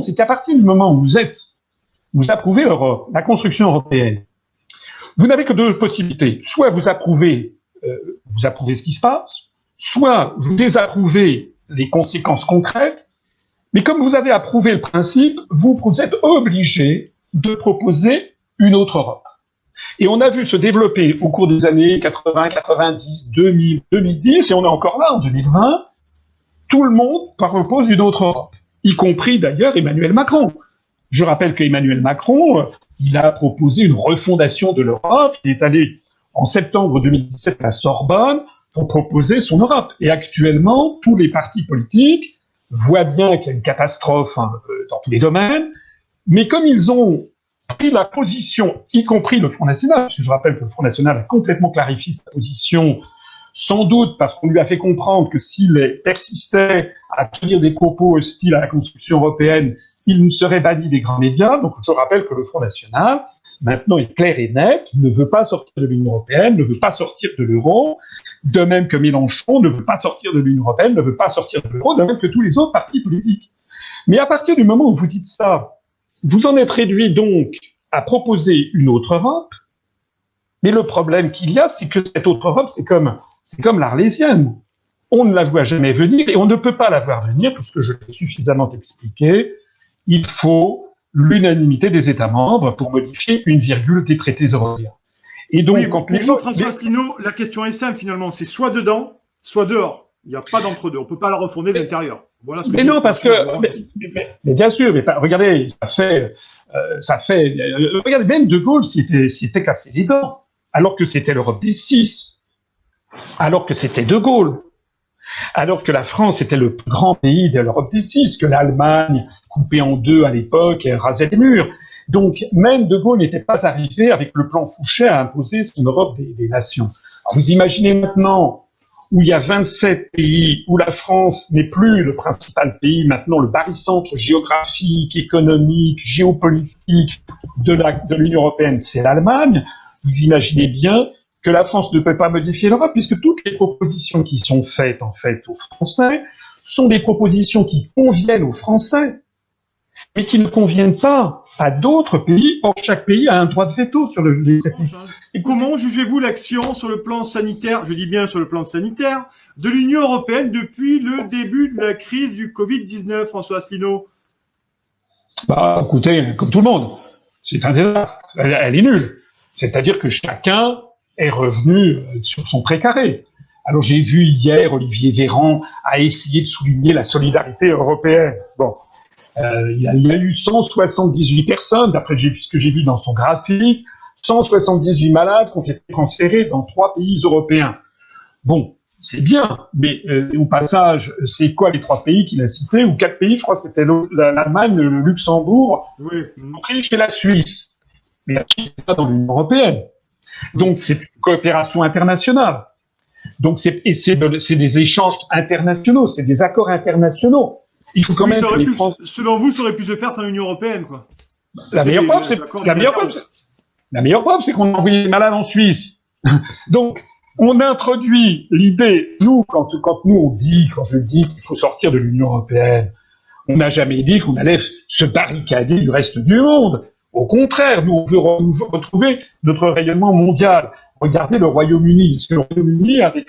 c'est qu'à partir du moment où vous approuvez l'Europe, la construction européenne, vous n'avez que deux possibilités. Soit vous approuvez ce qui se passe, soit vous désapprouvez les conséquences concrètes, mais comme vous avez approuvé le principe, vous êtes obligé de proposer une autre Europe. Et on a vu se développer au cours des années 80, 90, 2000, 2010, et on est encore là en 2020, tout le monde propose une autre Europe, y compris d'ailleurs Emmanuel Macron. Je rappelle qu'Emmanuel Macron, il a proposé une refondation de l'Europe, il est allé en septembre 2017 à la Sorbonne pour proposer son Europe. Et actuellement, tous les partis politiques voient bien qu'il y a une catastrophe dans tous les domaines, mais comme ils ont pris la position, y compris le Front National, parce que je rappelle que le Front National a complètement clarifié sa position, sans doute parce qu'on lui a fait comprendre que s'il persistait à tenir des propos hostiles à la construction européenne, il serait banni des grands médias. Donc je rappelle que le Front National, maintenant, est clair et net, ne veut pas sortir de l'Union européenne, ne veut pas sortir de l'euro, de même que Mélenchon ne veut pas sortir de l'Union européenne, ne veut pas sortir de l'euro, de même que tous les autres partis politiques. Mais à partir du moment où vous dites ça, vous en êtes réduit donc à proposer une autre Europe, mais le problème qu'il y a, c'est que cette autre Europe, c'est comme l'Arlésienne. On ne la voit jamais venir et on ne peut pas la voir venir, parce que je l'ai suffisamment expliqué, il faut l'unanimité des États membres pour modifier une virgule des traités européens. Et donc, oui, quand pour François Asselineau, la question est simple finalement, c'est soit dedans, soit dehors. Il n'y a pas d'entre-deux. On ne peut pas la refonder de l'intérieur. Voilà ce que mais non, parce que, mais bien sûr, mais regardez, regardez, même De Gaulle s'y était cassé les dents, alors que c'était l'Europe des six, alors que c'était De Gaulle, alors que la France était le plus grand pays de l'Europe des six, que l'Allemagne, coupée en deux à l'époque, rasait les murs. Donc, même De Gaulle n'était pas arrivé avec le plan Fouchet à imposer son Europe des nations. Alors, vous imaginez maintenant où il y a 27 pays, où la France n'est plus le principal pays, maintenant le barycentre géographique, économique, géopolitique de l'Union européenne, c'est l'Allemagne. Vous imaginez bien que la France ne peut pas modifier l'Europe, puisque toutes les propositions qui sont faites, en fait, aux Français, sont des propositions qui conviennent aux Français, mais qui ne conviennent pas à d'autres pays. Or, chaque pays a un droit de veto sur les traités. Et comment jugez-vous l'action sur le plan sanitaire, je dis bien sur le plan sanitaire, de l'Union européenne depuis le début de la crise du Covid-19, François Asselineau? Bah, écoutez, comme tout le monde, c'est un désastre. Elle est nulle. C'est-à-dire que chacun est revenu sur son précaré. Alors, j'ai vu hier Olivier Véran a essayé de souligner la solidarité européenne. Bon. Il y a eu 178 personnes, d'après ce que j'ai vu dans son graphique, 178 malades qui ont été transférés dans 3 pays europééens. Bon, c'est bien, mais au passage, c'est quoi les 3 pays qu'il a cités, ou 4 pays, je crois que c'était l'Allemagne, le Luxembourg, l'Autriche et la Suisse. Mais la Suisse n'est pas dans l'Union européenne. Donc c'est une coopération internationale. Donc c'est des échanges internationaux, c'est des accords internationaux. Il faut quand même selon vous, ça aurait pu se faire sans l'Union européenne, quoi. La meilleure preuve, c'est qu'on a envoyé des malades en Suisse. Donc, on introduit l'idée, nous, quand je dis qu'il faut sortir de l'Union européenne, on n'a jamais dit qu'on allait se barricader du reste du monde. Au contraire, nous, on veut retrouver notre rayonnement mondial. Regardez le Royaume-Uni, parce que le Royaume-Uni, avec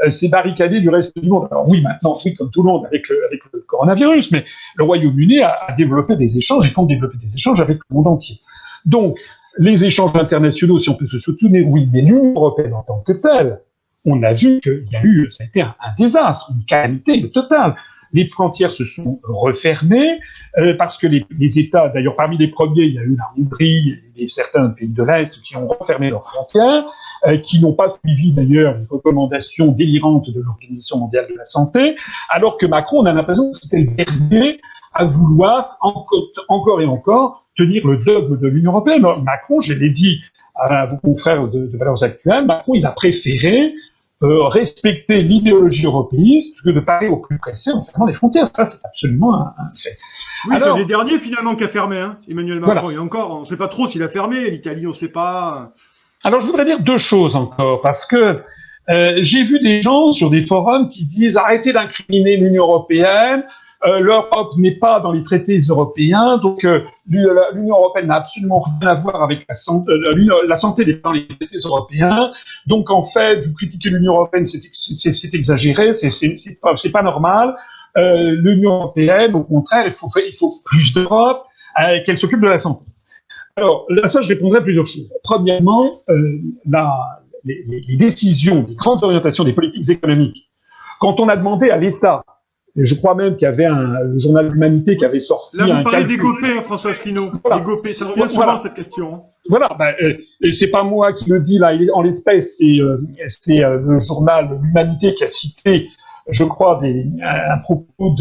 ses barricadés du reste du monde, alors oui, maintenant, oui, comme tout le monde, avec le coronavirus, mais le Royaume-Uni a développé des échanges et compte développer des échanges avec le monde entier. Donc, les échanges internationaux, si on peut se soutenir, oui, mais l'Union européenne en tant que telle, on a vu qu'il y a eu, ça a été un désastre, une calamité totale. Les frontières se sont refermées parce que les États, d'ailleurs parmi les premiers, il y a eu la Hongrie et certains pays de l'Est qui ont refermé leurs frontières, qui n'ont pas suivi d'ailleurs les recommandations délirantes de l'Organisation mondiale de la santé, alors que Macron, on a l'impression que c'était le dernier à vouloir encore et encore tenir le dogme de l'Union européenne. Alors, Macron, je l'ai dit à vos confrères de Valeurs Actuelles, Macron, il a préféré respecter l'idéologie européiste que de parler au plus pressé en fermant les frontières. Ça, c'est absolument un fait. Oui, c'est les derniers finalement qui a fermé, hein, Emmanuel Macron. Voilà. Et encore, on ne sait pas trop s'il a fermé. L'Italie, on ne sait pas. Alors, je voudrais dire 2 choses encore, parce que j'ai vu des gens sur des forums qui disent « Arrêtez d'incriminer l'Union européenne, l'Europe n'est pas dans les traités européens, donc l'Union européenne n'a absolument rien à voir avec la santé n'est pas dans les traités européens. Donc en fait, vous critiquez l'Union européenne, c'est exagéré, c'est pas normal. L'Union européenne, au contraire, il faut plus d'Europe, qu'elle s'occupe de la santé. Alors là, ça, je répondrai à plusieurs choses. Premièrement, les décisions, les grandes orientations des politiques économiques, quand on a demandé à l'État, et je crois même qu'il y avait le journal L'Humanité qui avait sorti. Là, vous parlez des GOPÉ, François Asselineau. Voilà. Les GOPÉ, ça revient souvent, cette question. Voilà, et c'est pas moi qui le dis là, en l'espèce, c'est le journal L'Humanité qui a cité, je crois, un propos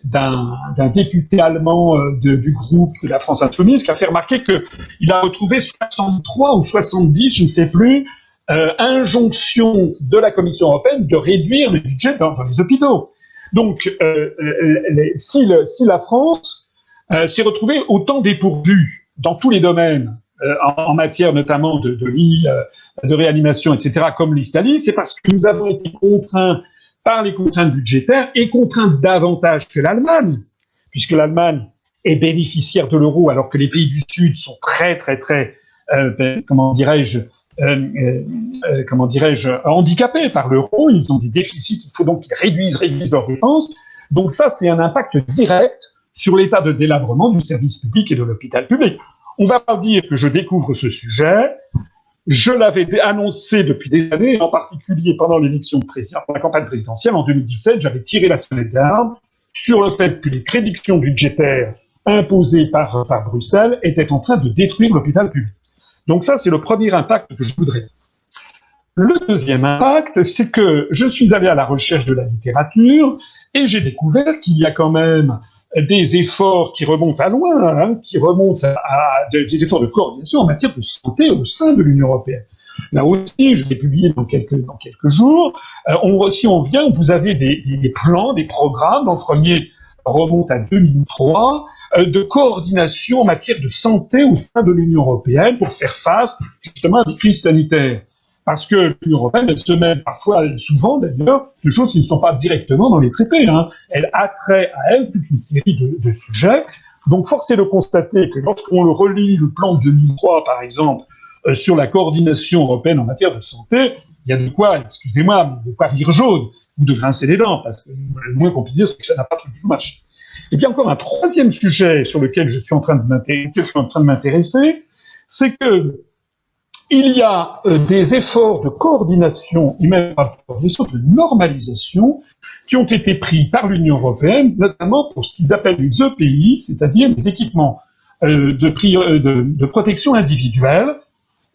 d'un député allemand du groupe de la France Insoumise qui a fait remarquer qu'il a retrouvé 63 ou 70, je ne sais plus, injonction de la Commission européenne de réduire le budget dans les hôpitaux. Donc, si la France s'est retrouvée autant dépourvue dans tous les domaines, en matière notamment de lits, de réanimation, etc., comme l'Italie, c'est parce que nous avons été contraints par les contraintes budgétaires et contraints davantage que l'Allemagne, puisque l'Allemagne est bénéficiaire de l'euro alors que les pays du Sud sont très, très, très, comment dirais-je, handicapés par l'euro, ils ont des déficits, il faut donc qu'ils réduisent leurs dépenses. Donc ça, c'est un impact direct sur l'état de délabrement du service public et de l'hôpital public. On va pas dire que je découvre ce sujet, je l'avais annoncé depuis des années, en particulier pendant l'élection la campagne présidentielle en 2017, j'avais tiré la sonnette d'alarme sur le fait que les réductions budgétaires imposées par Bruxelles étaient en train de détruire l'hôpital public. Donc ça, c'est le premier impact que je voudrais. Le deuxième impact, c'est que je suis allé à la recherche de la littérature et j'ai découvert qu'il y a quand même des efforts qui remontent à loin, qui remontent à des efforts de coordination en matière de santé au sein de l'Union européenne. Là aussi, je vais publier dans quelques jours. Si on vient, vous avez des plans, des programmes. Le premier remonte à 2003, de coordination en matière de santé au sein de l'Union européenne pour faire face justement à des crises sanitaires. Parce que l'Union européenne, elle se mêle parfois, souvent d'ailleurs, de choses qui ne sont pas directement dans les traités. Elle a trait à elle toute une série de sujets. Donc force est de constater que lorsqu'on relit le plan de 2003, par exemple, sur la coordination européenne en matière de santé, il y a de quoi, excusez-moi, de quoi rire jaune ou de grincer les dents, parce que le moins qu'on puisse dire, c'est que ça n'a pas tout marché. Et puis encore un troisième sujet sur lequel je suis en train de m'intéresser, c'est que il y a des efforts de coordination et même des sortes de normalisation qui ont été pris par l'Union européenne, notamment pour ce qu'ils appellent les EPI, c'est-à-dire les équipements de protection individuelle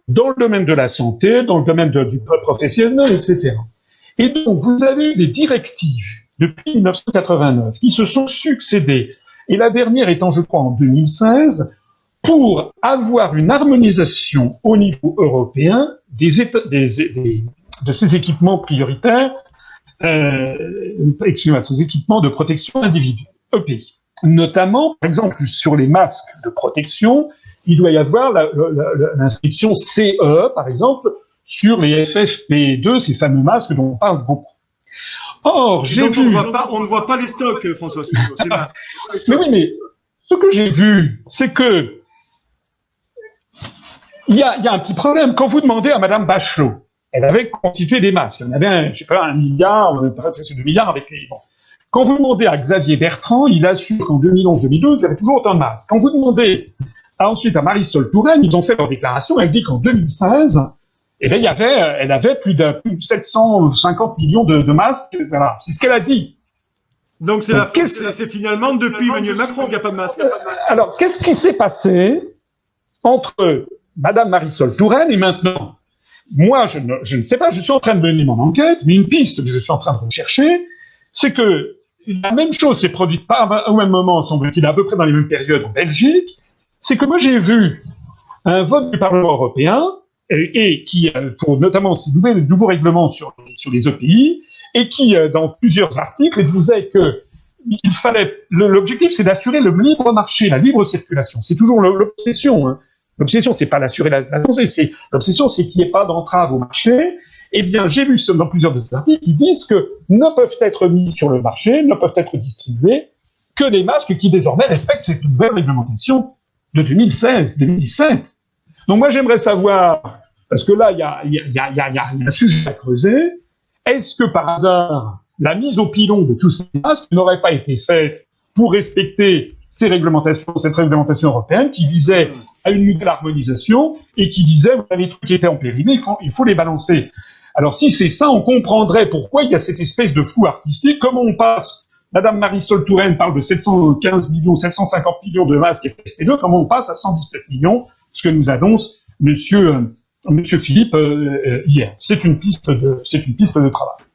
dans le domaine de la santé, dans le domaine du professionnel, etc. Et donc, vous avez des directives depuis 1989 qui se sont succédées, et la dernière étant, je crois, en 2016, pour avoir une harmonisation au niveau européen de ces équipements prioritaires, ces équipements de protection individuelle, EPI. Notamment, par exemple, sur les masques de protection, il doit y avoir l'inscription CE, par exemple, sur les FFP2, ces fameux masques dont on parle beaucoup. Or, j'ai vu... On ne voit pas les stocks, François Asselineau, ces masques. Mais oui, mais ce que j'ai vu, c'est que il y a un petit problème. Quand vous demandez à Madame Bachelot, elle avait constitué des masques. Il y en avait, je sais pas, 1 milliard, presque 2 milliards avec les... Bon. Quand vous demandez à Xavier Bertrand, il assure qu'en 2011-2012, il y avait toujours autant de masques. Quand vous demandez ensuite à Marisol Touraine, ils ont fait leur déclaration, elle dit qu'en 2016, eh bien, elle avait plus de 750 millions de masques. Voilà, c'est ce qu'elle a dit. Donc c'est finalement depuis Emmanuel Macron qu'il n'y a pas de masque. Alors, qu'est-ce qui s'est passé entre Madame Marisol Touraine et maintenant? Moi, je ne sais pas, je suis en train de mener mon enquête, mais une piste que je suis en train de rechercher, c'est que la même chose s'est produite pas au même moment, semble-t-il, à peu près dans les mêmes périodes en Belgique. C'est que moi, j'ai vu un vote du Parlement européen et qui, pour notamment ces nouveaux règlements sur les EPI, et qui, dans plusieurs articles, disait que il fallait, l'objectif, c'est d'assurer le libre marché, la libre circulation. C'est toujours l'obsession. L'obsession, c'est pas d'assurer la santé, l'obsession, c'est qu'il n'y ait pas d'entrave au marché. Eh bien, j'ai vu dans plusieurs de ces articles qui disent que ne peuvent être mis sur le marché, ne peuvent être distribués que les masques qui désormais respectent cette nouvelle réglementation de 2016-2017. Donc moi j'aimerais savoir, parce que là il y a un sujet à creuser, est-ce que par hasard la mise au pilon de tous ces masques n'aurait pas été faite pour respecter ces réglementations, cette réglementation européenne qui visait à une nouvelle harmonisation et qui disait, vous avez des trucs qui étaient en périmé, il faut les balancer. Alors si c'est ça, on comprendrait pourquoi il y a cette espèce de flou artistique, comment on passe, Madame Marisol Touraine parle de 715 millions, 750 millions de masques FFP2, comment on passe à 117 millions, ce que nous annonce Monsieur Philippe hier. C'est une piste de travail.